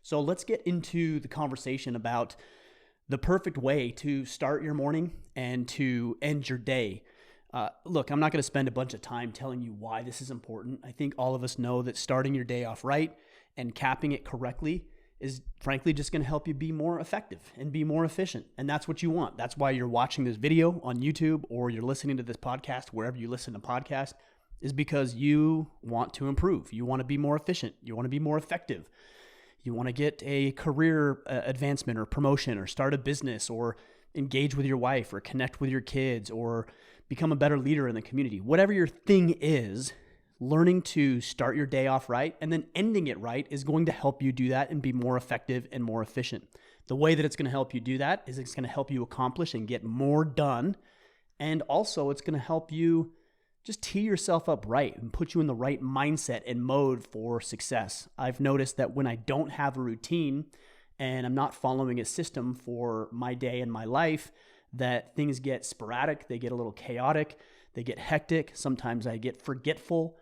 So let's get into the conversation about the perfect way to start your morning and to end your day. Look, I'm not going to spend a bunch of time telling you why this is important. I think all of us know that starting your day off right and capping it correctly is frankly just going to help you be more effective and be more efficient. And that's what you want. That's why you're watching this video on YouTube or you're listening to this podcast, wherever you listen to podcasts, is because you want to improve. You want to be more efficient. You want to be more effective. You want to get a career advancement or promotion or start a business or engage with your wife or connect with your kids or become a better leader in the community. Whatever your thing is, learning to start your day off right and then ending it right is going to help you do that and be more effective and more efficient. The way that it's going to help you do that is it's going to help you accomplish and get more done. And also it's going to help you just tee yourself up right and put you in the right mindset and mode for success. I've noticed that when I don't have a routine and I'm not following a system for my day and my life, that things get sporadic, they get a little chaotic, they get hectic. Sometimes I get forgetful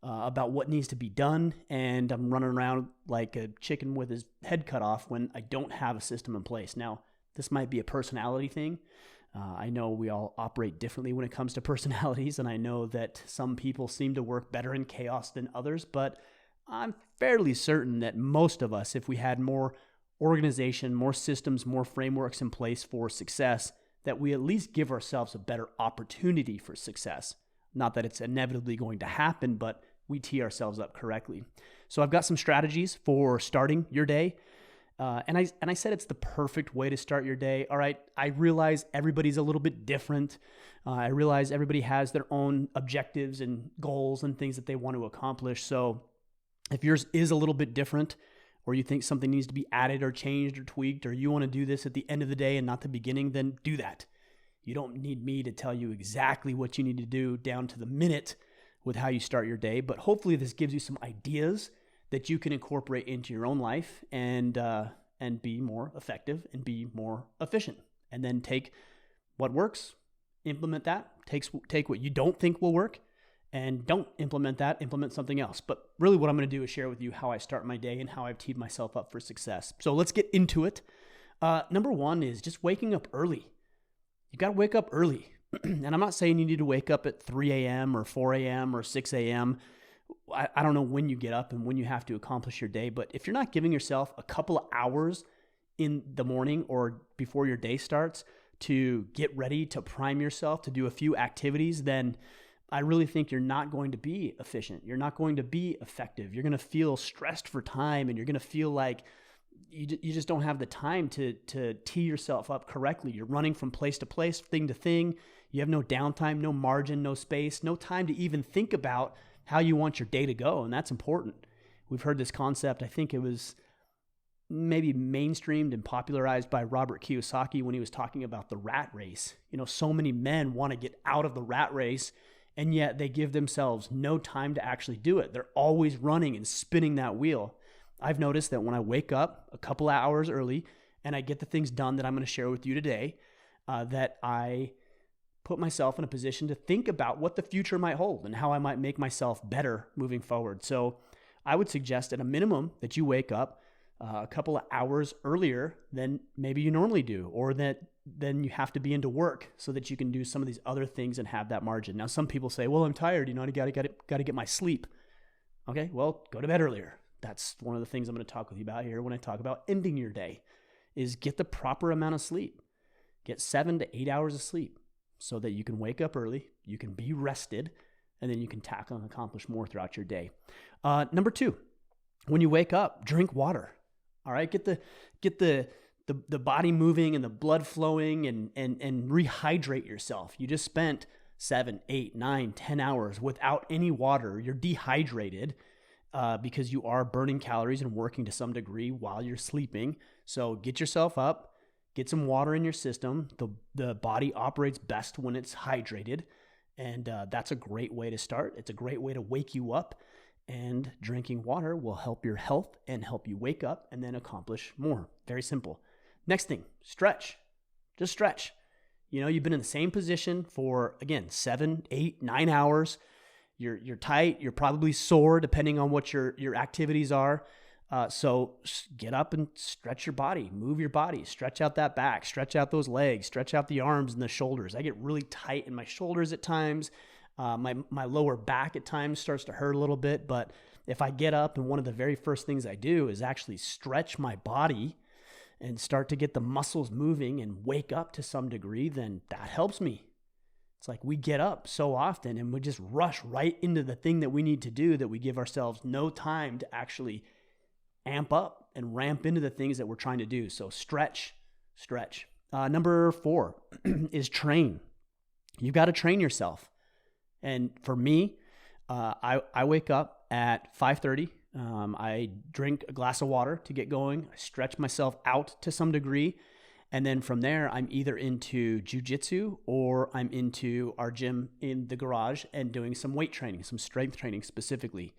about what needs to be done, and I'm running around like a chicken with his head cut off when I don't have a system in place. Now, this might be a personality thing. I know we all operate differently when it comes to personalities, and I know that some people seem to work better in chaos than others, but I'm fairly certain that most of us, if we had more organization, more systems, more frameworks in place for success, that we at least give ourselves a better opportunity for success. Not that it's inevitably going to happen, but we tee ourselves up correctly. So I've got some strategies for starting your day. And I said it's the perfect way to start your day. All right, I realize everybody's a little bit different. I realize everybody has their own objectives and goals and things that they want to accomplish. So if yours is a little bit different, or you think something needs to be added or changed or tweaked, or you want to do this at the end of the day and not the beginning, then do that. You don't need me to tell you exactly what you need to do down to the minute with how you start your day, but hopefully this gives you some ideas that you can incorporate into your own life and be more effective and be more efficient. And then take what works, implement that, take what you don't think will work, and don't implement that, implement something else. But really what I'm going to do is share with you how I start my day and how I've teed myself up for success. So let's get into it. Number one is just waking up early. You got to wake up early. And I'm not saying you need to wake up at 3 a.m. or 4 a.m. or 6 a.m. I don't know when you get up and when you have to accomplish your day, but if you're not giving yourself a couple of hours in the morning or before your day starts to get ready, to prime yourself, to do a few activities, then I really think you're not going to be efficient. You're not going to be effective. You're going to feel stressed for time, and you're going to feel like you just don't have the time to tee yourself up correctly. You're running from place to place, thing to thing. You have no downtime, no margin, no space, no time to even think about how you want your day to go, and that's important. We've heard this concept, I think it was maybe mainstreamed and popularized by Robert Kiyosaki when he was talking about the rat race. You know, so many men want to get out of the rat race, and yet they give themselves no time to actually do it. They're always running and spinning that wheel. I've noticed that when I wake up a couple of hours early and I get the things done that I'm going to share with you today, that I put myself in a position to think about what the future might hold and how I might make myself better moving forward. So I would suggest at a minimum that you wake up a couple of hours earlier than maybe you normally do, or that then you have to be into work so that you can do some of these other things and have that margin. Now, some people say, well, I'm tired, I got to get my sleep. Okay, well, go to bed earlier. That's one of the things I'm going to talk with you about here when I talk about ending your day, is get the proper amount of sleep. Get 7 to 8 hours of sleep so that you can wake up early, you can be rested, and then you can tackle and accomplish more throughout your day. Number two, when you wake up, drink water. All right, get the body moving and the blood flowing and rehydrate yourself. You just spent 7, 8, 9, 10 hours without any water. You're dehydrated because you are burning calories and working to some degree while you're sleeping. So get yourself up, get some water in your system. The body operates best when it's hydrated, and that's a great way to start. It's a great way to wake you up. And drinking water will help your health and help you wake up and then accomplish more. Very simple. Next thing, stretch. Just stretch. You've been in the same position for, again, 7, 8, 9 hours. You're tight. You're probably sore depending on what your activities are. So get up and stretch your body, move your body, stretch out that back, stretch out those legs, stretch out the arms and the shoulders. I get really tight in my shoulders at times. My lower back at times starts to hurt a little bit, but if I get up and one of the very first things I do is actually stretch my body and start to get the muscles moving and wake up to some degree, then that helps me. It's like we get up so often and we just rush right into the thing that we need to do that we give ourselves no time to actually amp up and ramp into the things that we're trying to do. So stretch. Number 4 is train. You've got to train yourself. And for me, I wake up at 5:30. I drink a glass of water to get going. I stretch myself out to some degree. And then from there, I'm either into jujitsu or I'm into our gym in the garage and doing some weight training, some strength training specifically.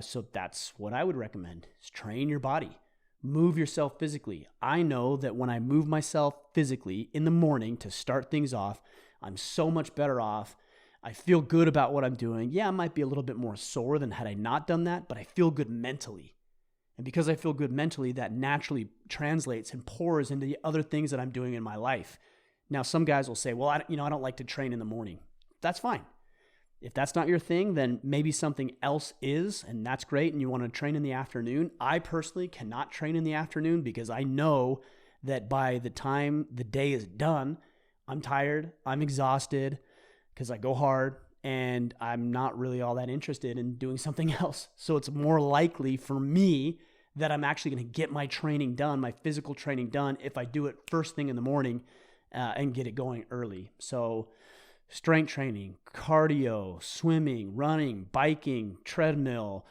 So that's what I would recommend, is train your body, move yourself physically. I know that when I move myself physically in the morning to start things off, I'm so much better off. I feel good about what I'm doing. Yeah, I might be a little bit more sore than had I not done that, but I feel good mentally. And because I feel good mentally, that naturally translates and pours into the other things that I'm doing in my life. Now, some guys will say, well, I don't like to train in the morning. That's fine. If that's not your thing, then maybe something else is, and that's great, and you want to train in the afternoon. I personally cannot train in the afternoon because I know that by the time the day is done, I'm tired, I'm exhausted because I go hard, and I'm not really all that interested in doing something else. So it's more likely for me that I'm actually going to get my training done, my physical training done, if I do it first thing in the morning and get it going early. So strength training, cardio, swimming, running, biking, treadmill,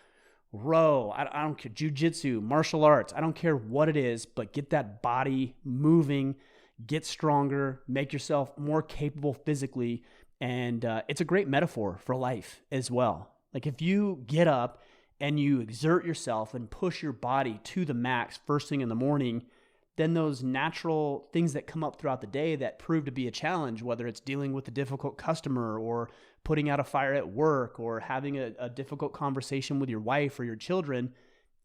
row, I don't care, jujitsu, martial arts, I don't care what it is, but get that body moving, get stronger, make yourself more capable physically. And it's a great metaphor for life as well. Like if you get up and you exert yourself and push your body to the max first thing in the morning, then those natural things that come up throughout the day that prove to be a challenge, whether it's dealing with a difficult customer or putting out a fire at work or having a difficult conversation with your wife or your children,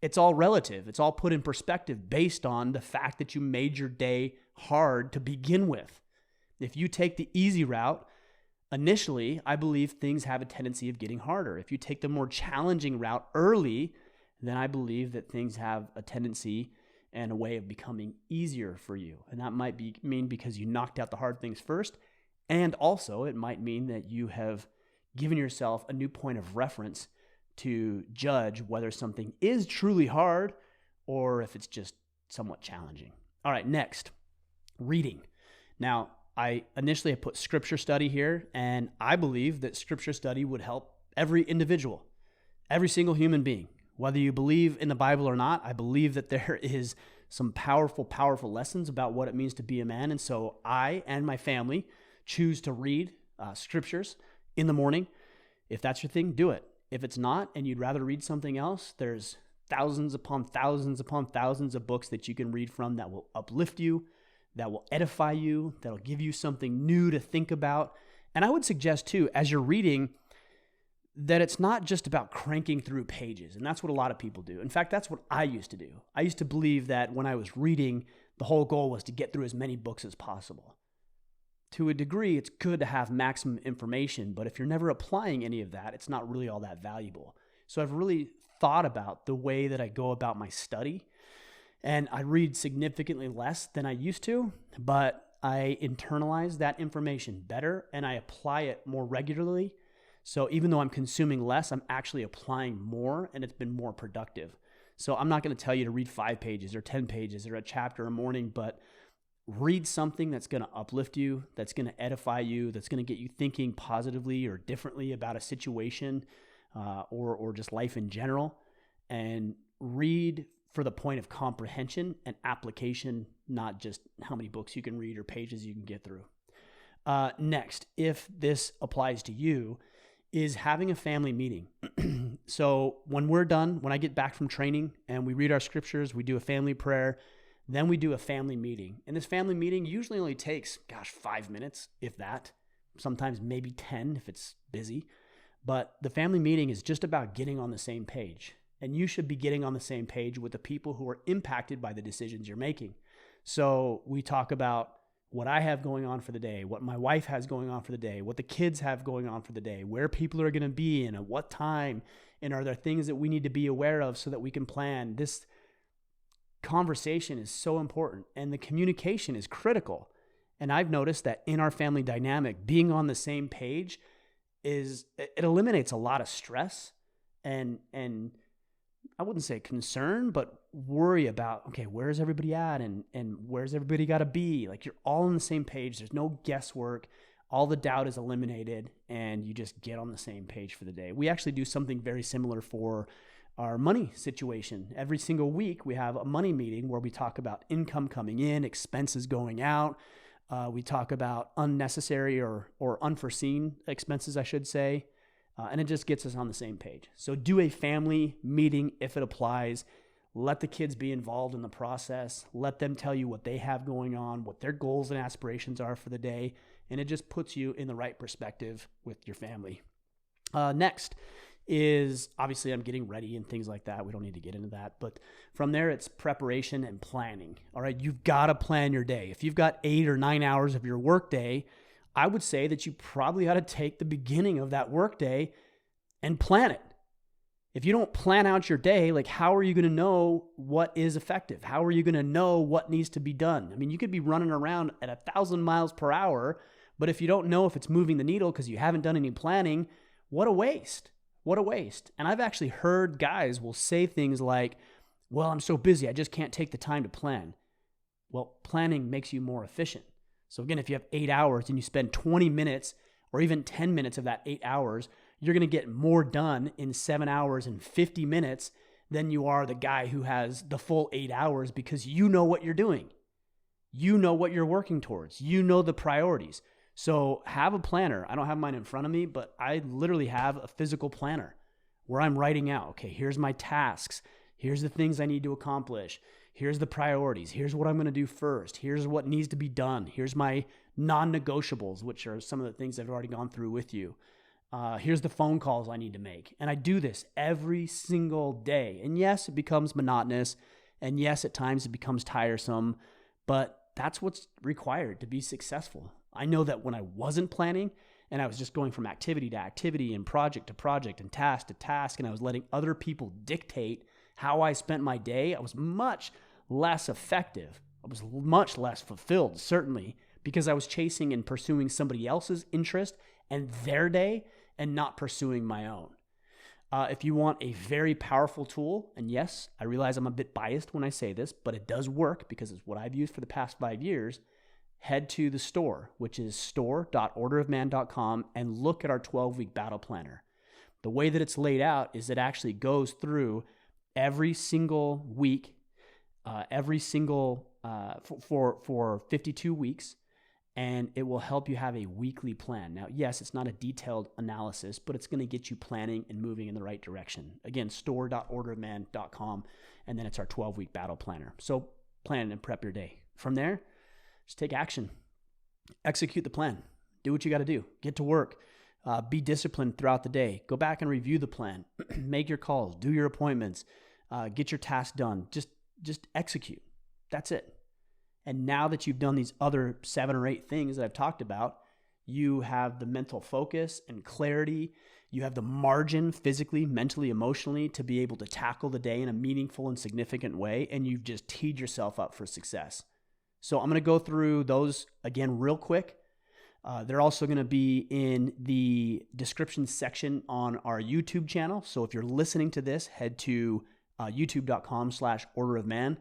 it's all relative. It's all put in perspective based on the fact that you made your day hard to begin with. If you take the easy route, initially, I believe things have a tendency of getting harder. If you take the more challenging route early, then I believe that things have a tendency and a way of becoming easier for you. And that might mean because you knocked out the hard things first. And also it might mean that you have given yourself a new point of reference to judge whether something is truly hard or if it's just somewhat challenging. All right, next, reading. Now, I initially put scripture study here, and I believe that scripture study would help every individual, every single human being. Whether you believe in the Bible or not, I believe that there is some powerful, powerful lessons about what it means to be a man. And so I and my family choose to read scriptures in the morning. If that's your thing, do it. If it's not, and you'd rather read something else, there's thousands upon thousands upon thousands of books that you can read from that will uplift you, that will edify you, that'll give you something new to think about. And I would suggest too, as you're reading, that it's not just about cranking through pages. And that's what a lot of people do. In fact, that's what I used to do. I used to believe that when I was reading, the whole goal was to get through as many books as possible. To a degree, it's good to have maximum information, but if you're never applying any of that, it's not really all that valuable. So I've really thought about the way that I go about my study. And I read significantly less than I used to, but I internalize that information better and I apply it more regularly. So even though I'm consuming less, I'm actually applying more and it's been more productive. So I'm not going to tell you to read 5 pages or 10 pages or a chapter a morning, but read something that's going to uplift you, that's going to edify you, that's going to get you thinking positively or differently about a situation or just life in general. And read for the point of comprehension and application, not just how many books you can read or pages you can get through. Next, if this applies to you, is having a family meeting. So when we're done, when I get back from training and we read our scriptures, we do a family prayer, then we do a family meeting. And this family meeting usually only takes, 5 minutes, if that. Sometimes maybe 10 if it's busy. But the family meeting is just about getting on the same page. and you should be getting on the same page with the people who are impacted by the decisions you're making. So we talk about what I have going on for the day, what my wife has going on for the day, what the kids have going on for the day, where people are going to be and at what time, and are there things that we need to be aware of so that we can plan. This conversation is so important, and the communication is critical. And I've noticed that in our family dynamic, being on the same page it eliminates a lot of stress and I wouldn't say concern, but worry about, okay, where's everybody at and where's everybody got to be? Like, you're all on the same page. There's no guesswork. All the doubt is eliminated, and you just get on the same page for the day. We actually do something very similar for our money situation. Every single week, we have a money meeting where we talk about income coming in, expenses going out. We talk about unnecessary or unforeseen expenses, I should say. And it just gets us on the same page. So do a family meeting if it applies. Let the kids be involved in the process. Let them tell you what they have going on, what their goals and aspirations are for the day. And it just puts you in the right perspective with your family. Next is, obviously, I'm getting ready and things like that. We don't need to get into that. But from there, it's preparation and planning. All right, you've got to plan your day. If you've got 8 or 9 hours of your workday, I would say that you probably ought to take the beginning of that workday and plan it. If you don't plan out your day, like, how are you going to know what is effective? How are you going to know what needs to be done? I mean, you could be running around at 1,000 miles per hour, but if you don't know if it's moving the needle because you haven't done any planning, what a waste. What a waste. And I've actually heard guys will say things like, well, I'm so busy, I just can't take the time to plan. Well, planning makes you more efficient. So again, if you have 8 hours and you spend 20 minutes or even 10 minutes of that 8 hours, you're going to get more done in 7 hours and 50 minutes than you are the guy who has the full 8 hours, because you know what you're doing. You know what you're working towards. You know the priorities. So have a planner. I don't have mine in front of me, but I literally have a physical planner where I'm writing out, okay, here's my tasks. Here's the things I need to accomplish. Here's the priorities. Here's what I'm going to do first. Here's what needs to be done. Here's my non-negotiables, which are some of the things I've already gone through with you. Here's the phone calls I need to make. And I do this every single day. And yes, it becomes monotonous. And yes, at times it becomes tiresome. But that's what's required to be successful. I know that when I wasn't planning and I was just going from activity to activity and project to project and task to task, and I was letting other people dictate how I spent my day, I was much less effective. I was much less fulfilled, certainly, because I was chasing and pursuing somebody else's interest and their day and not pursuing my own. If you want a very powerful tool, and yes, I realize I'm a bit biased when I say this, but it does work because it's what I've used for the past 5 years, head to the store, which is store.orderofman.com, and look at our 12-week battle planner. The way that it's laid out is it actually goes through every single week, for 52 weeks, and it will help you have a weekly plan. Now, yes, it's not a detailed analysis, but it's going to get you planning and moving in the right direction. Again, store.orderofman.com, and then it's our 12-week battle planner. So plan and prep your day. From there, just take action. Execute the plan. Do what you got to do. Get to work. Be disciplined throughout the day. Go back and review the plan. Make your calls. Do your appointments. Get your tasks done. Just execute. That's it. And now that you've done these other 7 or 8 things that I've talked about, you have the mental focus and clarity. You have the margin physically, mentally, emotionally to be able to tackle the day in a meaningful and significant way. And you've just teed yourself up for success. So I'm going to go through those again real quick. They're also going to be in the description section on our YouTube channel. So if you're listening to this, head to youtube.com/orderofman.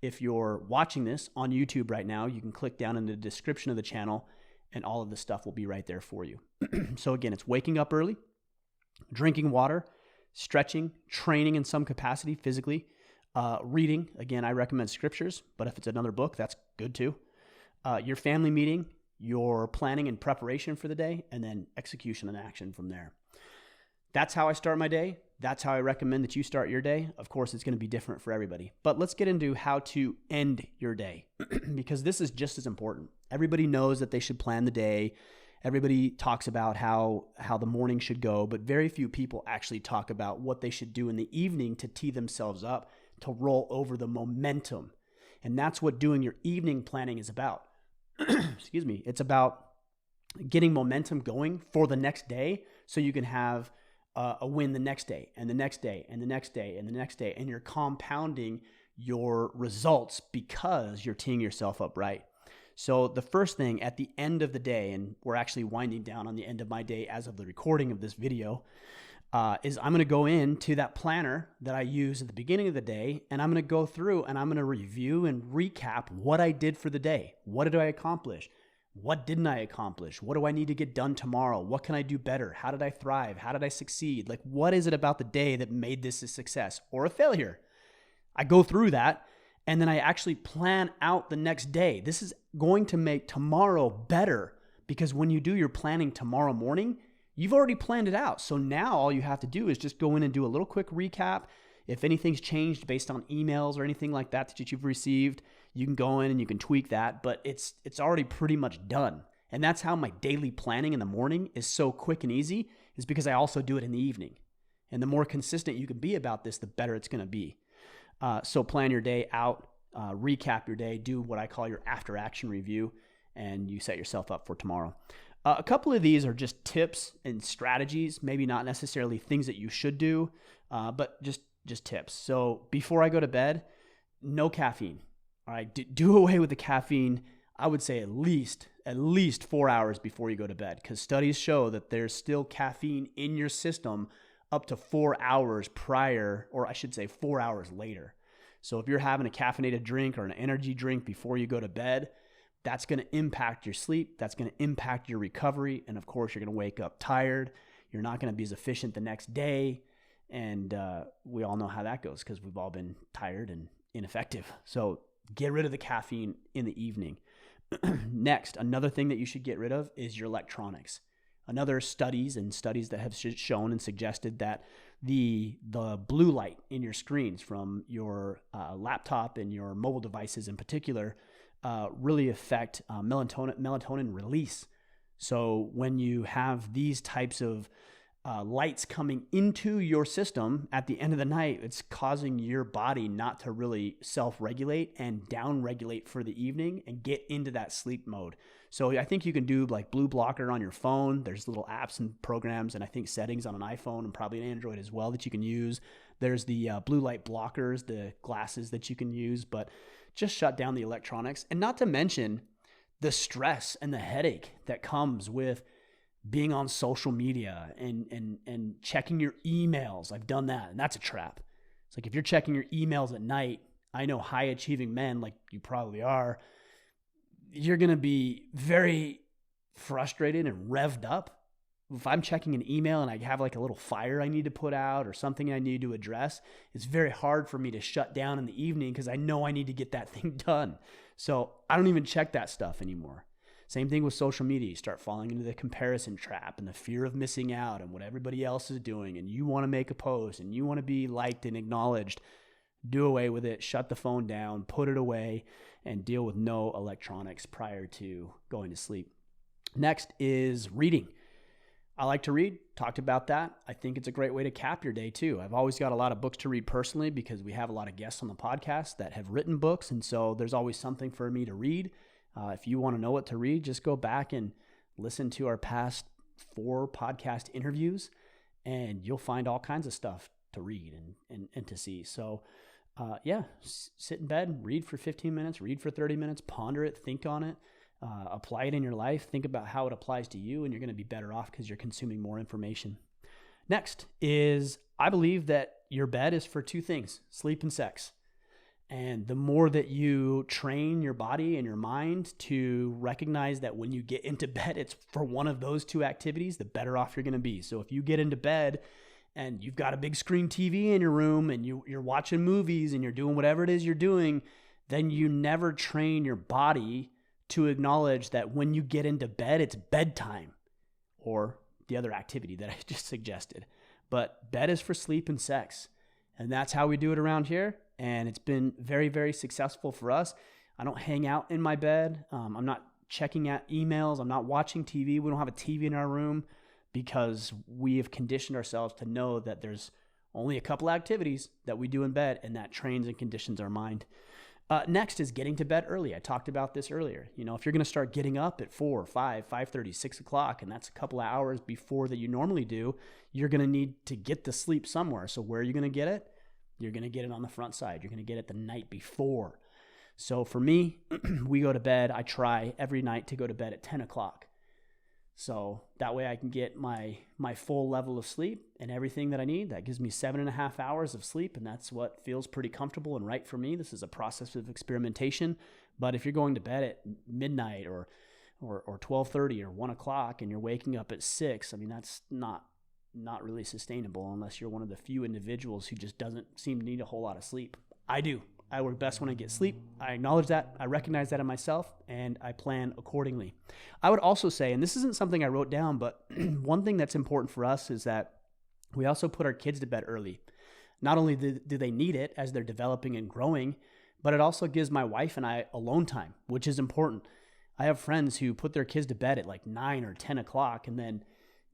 If you're watching this on YouTube right now, you can click down in the description of the channel and all of the stuff will be right there for you. So again, it's waking up early, drinking water, stretching, training in some capacity physically, reading. Again, I recommend scriptures, but if it's another book, that's good too. Your family meeting, your planning and preparation for the day, and then execution and action from there. That's how I start my day. That's how I recommend that you start your day. Of course, it's going to be different for everybody. But let's get into how to end your day because this is just as important. Everybody knows that they should plan the day. Everybody talks about how the morning should go, but very few people actually talk about what they should do in the evening to tee themselves up to roll over the momentum. And that's what doing your evening planning is about. Excuse me. It's about getting momentum going for the next day so you can have a win the next day and the next day and the next day and the next day. And you're compounding your results because you're teeing yourself up right. So the first thing at the end of the day, and we're actually winding down on the end of my day as of the recording of this video, is I'm going to go into that planner that I use at the beginning of the day, and I'm going to go through and I'm going to review and recap what I did for the day. What did I accomplish? What didn't I accomplish? What do I need to get done tomorrow? What can I do better? How did I thrive? How did I succeed? Like, what is it about the day that made this a success or a failure? I go through that, and then I actually plan out the next day. This is going to make tomorrow better because when you do your planning tomorrow morning, you've already planned it out. So now all you have to do is just go in and do a little quick recap. If anything's changed based on emails or anything like that that you've received, you can go in and you can tweak that, but it's already pretty much done. And that's how my daily planning in the morning is so quick and easy, is because I also do it in the evening. And the more consistent you can be about this, the better it's going to be. So plan your day out, recap your day, do what I call your after action review, and you set yourself up for tomorrow. A couple of these are just tips and strategies, maybe not necessarily things that you should do, but just tips. So before I go to bed, no caffeine. All right, do away with the caffeine. I would say at least 4 hours before you go to bed, because studies show that there's still caffeine in your system up to 4 hours prior, or I should say 4 hours later. So if you're having a caffeinated drink or an energy drink before you go to bed, that's going to impact your sleep. That's going to impact your recovery. And of course, you're going to wake up tired. You're not going to be as efficient the next day. And we all know how that goes because we've all been tired and ineffective. So get rid of the caffeine in the evening. Next, another thing that you should get rid of is your electronics. Another studies that have shown and suggested that the blue light in your screens from your laptop and your mobile devices in particular really affect melatonin release. So when you have these types of lights coming into your system at the end of the night, it's causing your body not to really self-regulate and down-regulate for the evening and get into that sleep mode. So I think you can do like blue blocker on your phone. There's little apps and programs and I think settings on an iPhone and probably an Android as well that you can use. There's the blue light blockers, the glasses that you can use, but just shut down the electronics. And not to mention the stress and the headache that comes with being on social media and checking your emails. I've done that, and that's a trap. It's like if you're checking your emails at night, I know high achieving men, like you probably are, you're going to be very frustrated and revved up. If I'm checking an email and I have like a little fire I need to put out or something I need to address, it's very hard for me to shut down in the evening because I know I need to get that thing done. So I don't even check that stuff anymore. Same thing with social media. You start falling into the comparison trap and the fear of missing out and what everybody else is doing, and you want to make a post and you want to be liked and acknowledged. Do away with it. Shut the phone down, put it away, and deal with no electronics prior to going to sleep. Next is reading. I like to read. Talked about that. I think it's a great way to cap your day too. I've always got a lot of books to read personally because we have a lot of guests on the podcast that have written books, and so there's always something for me to read. If you want to know what to read, just go back and listen to our past 4 podcast interviews, and you'll find all kinds of stuff to read and to see. So sit in bed, read for 15 minutes, read for 30 minutes, ponder it, think on it, apply it in your life, think about how it applies to you, and you're going to be better off because you're consuming more information. Next is, I believe that your bed is for 2 things, sleep and sex. And the more that you train your body and your mind to recognize that when you get into bed, it's for one of those 2 activities, the better off you're going to be. So if you get into bed and you've got a big screen TV in your room and you're watching movies and you're doing whatever it is you're doing, then you never train your body to acknowledge that when you get into bed, it's bedtime, or the other activity that I just suggested. But bed is for sleep and sex. And that's how we do it around here. And it's been very, very successful for us. I don't hang out in my bed. I'm not checking at emails. I'm not watching TV. We don't have a TV in our room because we have conditioned ourselves to know that there's only a couple activities that we do in bed, and that trains and conditions our mind. Next is getting to bed early. I talked about this earlier. You know, if you're going to start getting up at 4, 5, 5:30, 6 o'clock, and that's a couple of hours before that you normally do, you're going to need to get the sleep somewhere. So where are you going to get it? You're going to get it on the front side. You're going to get it the night before. So for me, we go to bed. I try every night to go to bed at 10 o'clock. So that way I can get my full level of sleep and everything that I need. That gives me 7.5 hours of sleep, and that's what feels pretty comfortable and right for me. This is a process of experimentation. But if you're going to bed at midnight or 12:30 or 1 o'clock and you're waking up at 6, I mean, that's not really sustainable unless you're one of the few individuals who just doesn't seem to need a whole lot of sleep. I do. I work best when I get sleep. I acknowledge that. I recognize that in myself, and I plan accordingly. I would also say, and this isn't something I wrote down, but one thing that's important for us is that we also put our kids to bed early. Not only do they need it as they're developing and growing, but it also gives my wife and I alone time, which is important. I have friends who put their kids to bed at like 9 or 10 o'clock, and then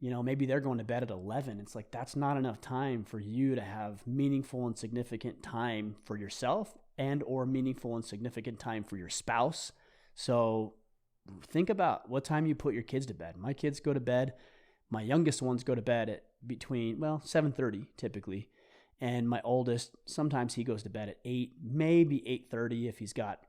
maybe they're going to bed at 11. It's like, that's not enough time for you to have meaningful and significant time for yourself and or meaningful and significant time for your spouse. So think about what time you put your kids to bed. My kids go to bed. My youngest ones go to bed at between 7:30 typically. And my oldest, sometimes he goes to bed at 8, maybe 8:30 if he's got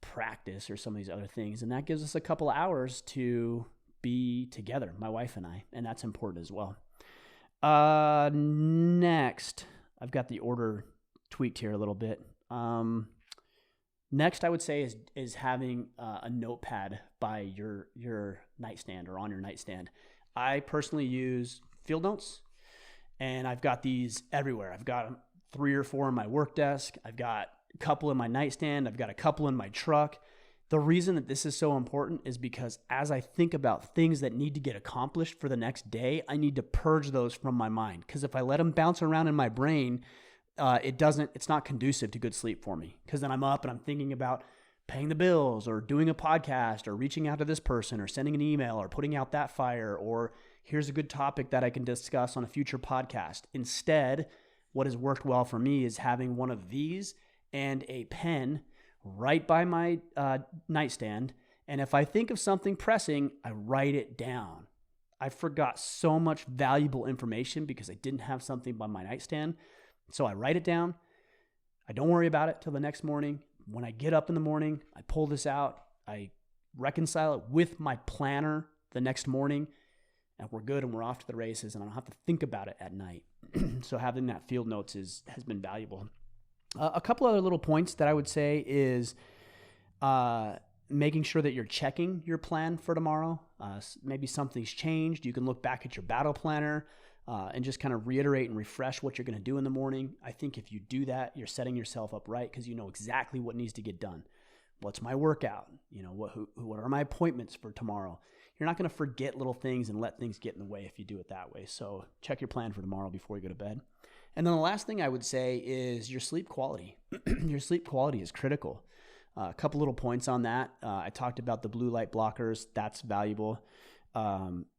practice or some of these other things. And that gives us a couple of hours to be together, my wife and I, and that's important as well. Next, I've got the order tweaked here a little bit. Next, I would say is having a notepad by your nightstand or on your nightstand. I personally use field notes, and I've got these everywhere. I've got 3 or 4 on my work desk. I've got a couple in my nightstand. I've got a couple in my truck. The reason that this is so important is because as I think about things that need to get accomplished for the next day, I need to purge those from my mind. Because if I let them bounce around in my brain, it's not conducive to good sleep for me. Because then I'm up and I'm thinking about paying the bills or doing a podcast or reaching out to this person or sending an email or putting out that fire, or here's a good topic that I can discuss on a future podcast. Instead, what has worked well for me is having one of these and a pen right by my nightstand. And if I think of something pressing, I write it down. I forgot so much valuable information because I didn't have something by my nightstand. So I write it down. I don't worry about it till the next morning. When I get up in the morning, I pull this out. I reconcile it with my planner the next morning, and we're good and we're off to the races, and I don't have to think about it at night. So having that field notes has been valuable. A couple other little points that I would say is making sure that you're checking your plan for tomorrow. Maybe something's changed. You can look back at your battle planner and just kind of reiterate and refresh what you're going to do in the morning. I think if you do that, you're setting yourself up right because you know exactly what needs to get done. What's my workout? What are my appointments for tomorrow? You're not going to forget little things and let things get in the way if you do it that way. So check your plan for tomorrow before you go to bed. And then the last thing I would say is your sleep quality. Your sleep quality is critical. A couple little points on that. I talked about the blue light blockers. That's valuable.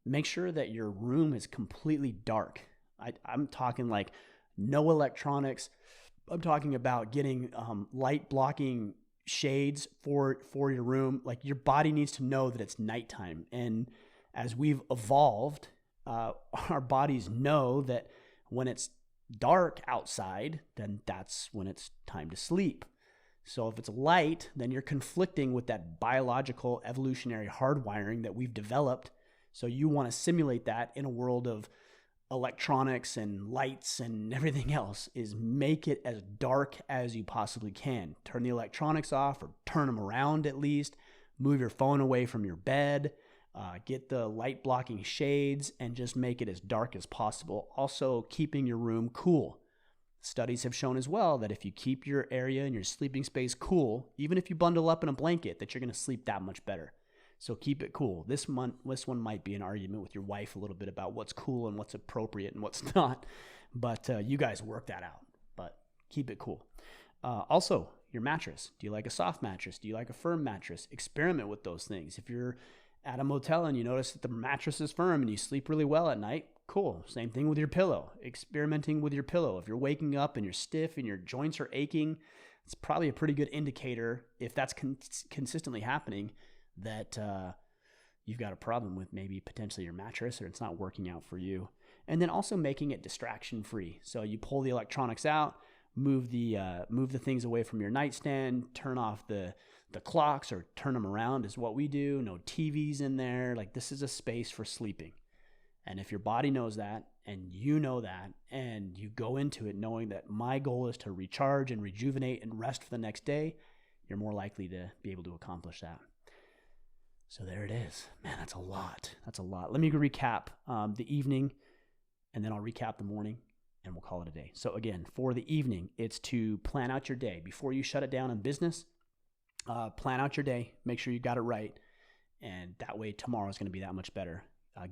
Make sure that your room is completely dark. I'm talking like no electronics. I'm talking about getting light blocking shades for your room. Like your body needs to know that it's nighttime. And as we've evolved, our bodies know that when it's dark outside, then that's when it's time to sleep. So if it's light, then you're conflicting with that biological evolutionary hardwiring that we've developed. So you want to simulate that in a world of electronics and lights and everything else, is make it as dark as you possibly can. Turn the electronics off or turn them around at least. Move your phone away from your bed. Get the light blocking shades and just make it as dark as possible. Also, keeping your room cool. Studies have shown as well that if you keep your area and your sleeping space cool, even if you bundle up in a blanket, that you're going to sleep that much better. So keep it cool. This one might be an argument with your wife a little bit about what's cool and what's appropriate and what's not. But you guys work that out. But keep it cool. Also, your mattress. Do you like a soft mattress? Do you like a firm mattress? Experiment with those things. If you're at a motel and you notice that the mattress is firm and you sleep really well at night, cool. Same thing with your pillow. Experimenting with your pillow. If you're waking up and you're stiff and your joints are aching, it's probably a pretty good indicator, if that's consistently happening, that you've got a problem with maybe potentially your mattress, or it's not working out for you. And then also making it distraction free. So you pull the electronics out, move the things away from your nightstand, turn off the clocks or turn them around is what we do. No TVs in there. Like, this is a space for sleeping. And if your body knows that, and you know that, and you go into it knowing that my goal is to recharge and rejuvenate and rest for the next day, you're more likely to be able to accomplish that. So there it is. Man, that's a lot. That's a lot. Let me recap the evening, and then I'll recap the morning, and we'll call it a day. So again, for the evening, it's to plan out your day. Before you shut it down in business, plan out your day. Make sure you got it right. And that way tomorrow is going to be that much better.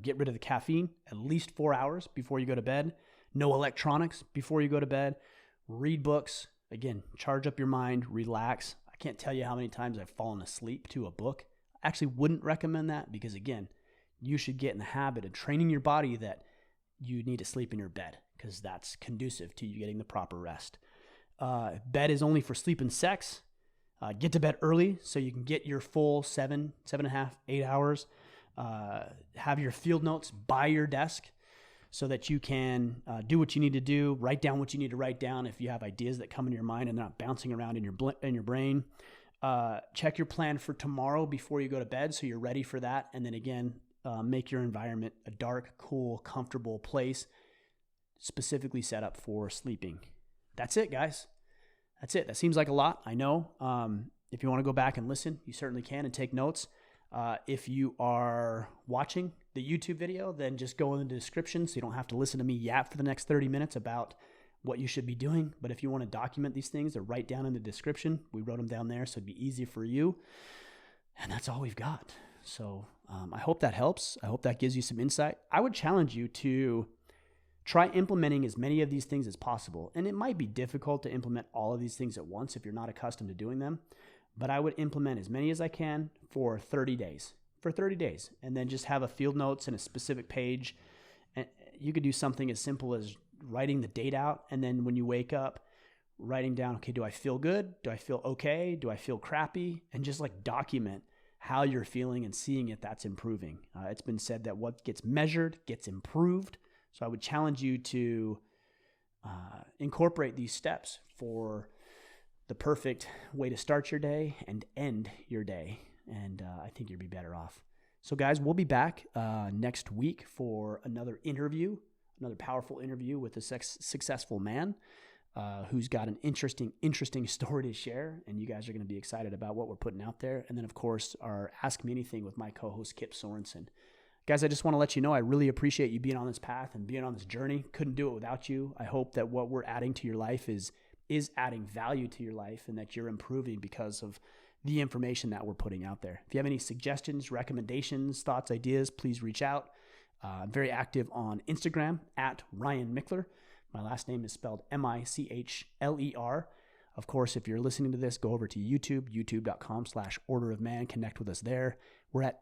Get rid of the caffeine at least 4 hours before you go to bed. No electronics before you go to bed. Read books. Again, charge up your mind, relax. I can't tell you how many times I've fallen asleep to a book. I actually wouldn't recommend that because, again, you should get in the habit of training your body that you need to sleep in your bed, because that's conducive to you getting the proper rest. Bed is only for sleep and sex. Get to bed early so you can get your full 7.5, 8 hours. Have your field notes by your desk so that you can do what you need to do, write down what you need to write down if you have ideas that come into your mind and they're not bouncing around in your brain. Check your plan for tomorrow before you go to bed so you're ready for that. And then again, make your environment a dark, cool, comfortable place specifically set up for sleeping. That's it, guys. That's it. That seems like a lot, I know. If you want to go back and listen, you certainly can, and take notes. If you are watching the YouTube video, then just go in the description so you don't have to listen to me yap for the next 30 minutes about what you should be doing. But if you want to document these things, they're right down in the description. We wrote them down there so it'd be easy for you. And that's all we've got. So I hope that helps. I hope that gives you some insight. I would challenge you to try implementing as many of these things as possible. And it might be difficult to implement all of these things at once if you're not accustomed to doing them. But I would implement as many as I can for 30 days. For 30 days. And then just have a field notes and a specific page. And you could do something as simple as writing the date out. And then when you wake up, writing down, okay, do I feel good? Do I feel okay? Do I feel crappy? And just like document how you're feeling and seeing if that's improving. It's been said that what gets measured gets improved. So I would challenge you to incorporate these steps for the perfect way to start your day and end your day. And I think you'll be better off. So guys, we'll be back next week for another interview, another powerful interview with a successful man who's got an interesting story to share. And you guys are going to be excited about what we're putting out there. And then, of course, our Ask Me Anything with my co-host, Kip Sorensen. Guys, I just want to let you know I really appreciate you being on this path and being on this journey. Couldn't do it without you. I hope that what we're adding to your life is adding value to your life and that you're improving because of the information that we're putting out there. If you have any suggestions, recommendations, thoughts, ideas, please reach out. I'm very active on Instagram at Ryan Michler. My last name is spelled Michler. Of course, if you're listening to this, go over to YouTube, youtube.com/Order of Man. Connect with us there. We're at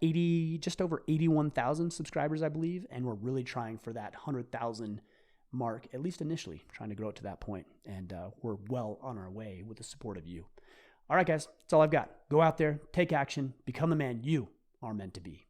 just over 81,000 subscribers, I believe, and we're really trying for that 100,000 mark, at least initially, trying to grow it to that point. And we're well on our way with the support of you. All right, guys, that's all I've got. Go out there, take action, become the man you are meant to be.